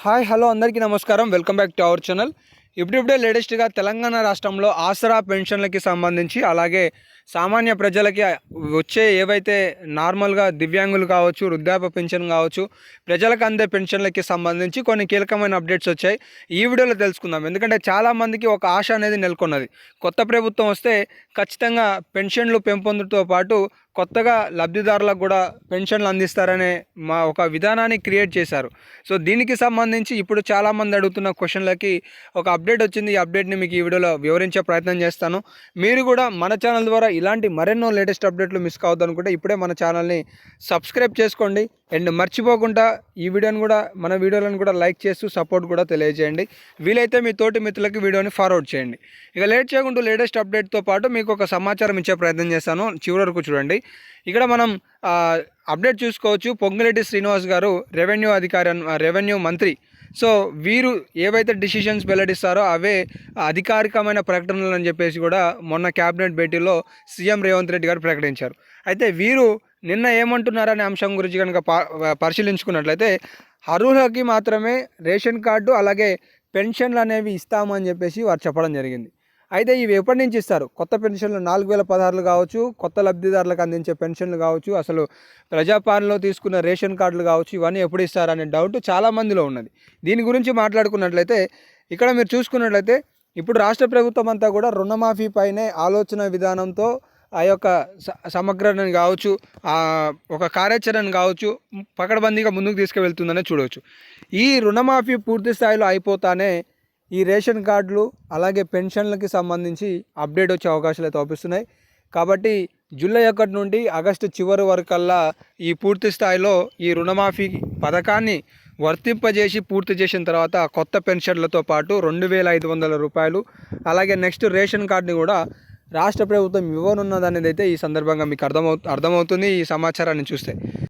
Hi hello అందరికీ నమస్కారం. Welcome back to our channel. ఇప్పుడిప్పుడే లేటెస్ట్గా తెలంగాణ రాష్ట్రంలో ఆసరా పెన్షన్లకి సంబంధించి, అలాగే సామాన్య ప్రజలకి వచ్చే ఏవైతే నార్మల్గా దివ్యాంగులు కావచ్చు, వృద్ధాప్య పెన్షన్ కావచ్చు, ప్రజలకు అందే పెన్షన్లకి సంబంధించి కొన్ని కీలకమైన అప్డేట్స్ వచ్చాయి. ఈ వీడియోలో తెలుసుకుందాం. ఎందుకంటే చాలామందికి ఒక ఆశ అనేది నెలకొన్నది. కొత్త ప్రభుత్వం వస్తే ఖచ్చితంగా పెన్షన్లు పెంపొందుతో పాటు కొత్తగా లబ్ధిదారులకు కూడా పెన్షన్లు అందిస్తారనే ఒక విధానాన్ని క్రియేట్ చేశారు. సో దీనికి సంబంధించి ఇప్పుడు చాలామంది అడుగుతున్న క్వశ్చన్లకి ఒక అప్డేట్ వచ్చింది. ఈ అప్డేట్ని మీకు ఈ వీడియోలో వివరించే ప్రయత్నం చేస్తాను. మీరు కూడా మన ఛానల్ ద్వారా ఇలాంటి మరెన్నో లేటెస్ట్ అప్డేట్లు మిస్ కావద్దు అనుకుంటే ఇప్పుడే మన ఛానల్ని సబ్స్క్రైబ్ చేసుకోండి. అండ్ మర్చిపోకుండా ఈ వీడియోని కూడా, మన వీడియోలను కూడా లైక్ చేస్తూ సపోర్ట్ కూడా తెలియజేయండి. వీలైతే మీ తోటి మిత్రులకి వీడియోని ఫార్వర్డ్ చేయండి. ఇక లేట్ చేయకుండా లేటెస్ట్ అప్డేట్తో పాటు మీకు ఒక సమాచారం ఇచ్చే ప్రయత్నం చేస్తాను. చివరి వరకు చూడండి. ఇక్కడ మనం అప్డేట్ చూసుకోవచ్చు. పొంగులేటి శ్రీనివాస్ గారు రెవెన్యూ మంత్రి. సో వీరు ఏవైతే డిసిషన్స్ వెల్లడిస్తారో అవే అధికారికమైన ప్రకటనలు అని చెప్పేసి కూడా మొన్న క్యాబినెట్ భేటీలో సీఎం రేవంత్ రెడ్డి గారు ప్రకటించారు. అయితే వీరు నిన్న ఏమంటున్నారనే అంశం గురించి కనుక పరిశీలించుకున్నట్లయితే, అర్హులకి మాత్రమే రేషన్ కార్డు అలాగే పెన్షన్లు అనేవి ఇస్తామని చెప్పేసి వారు చెప్పడం జరిగింది. అయితే ఇవి ఎప్పటి నుంచి ఇస్తారు? కొత్త పెన్షన్లు 4016 కావచ్చు, కొత్త లబ్ధిదారులకు అందించే పెన్షన్లు కావచ్చు, అసలు ప్రజాపాలనలో తీసుకున్న రేషన్ కార్డులు కావచ్చు, ఇవన్నీ ఎప్పుడు ఇస్తారనే డౌట్ చాలామందిలో ఉన్నది. దీని గురించి మాట్లాడుకున్నట్లయితే ఇక్కడ మీరు చూసుకున్నట్లయితే ఇప్పుడు రాష్ట్ర ప్రభుత్వం అంతా కూడా రుణమాఫీ పైనే ఆలోచన విధానంతో ఆ యొక్క సమగ్రతను కావచ్చు, ఒక కార్యాచరణ కావచ్చు, పకడ్బందీగా ముందుకు తీసుకువెళ్తుందనే చూడవచ్చు. ఈ రుణమాఫీ పూర్తి స్థాయిలో అయిపోతానే ఈ రేషన్ కార్డులు అలాగే పెన్షన్లకి సంబంధించి అప్డేట్ వచ్చే అవకాశాలు అయితే అవుపిస్తున్నాయి. కాబట్టి జూలై 1 నుండి ఆగస్టు చివరి వరకల్లా ఈ పూర్తి స్థాయిలో ఈ రుణమాఫీ పథకాన్ని వర్తింపజేసి పూర్తి చేసిన తర్వాత కొత్త పెన్షన్లతో పాటు 2500 రూపాయలు, అలాగే నెక్స్ట్ రేషన్ కార్డుని కూడా రాష్ట్ర ప్రభుత్వం ఇవ్వనున్నదనేది అయితే ఈ సందర్భంగా మీకు అర్థమవుతుంది ఈ సమాచారాన్ని చూస్తే.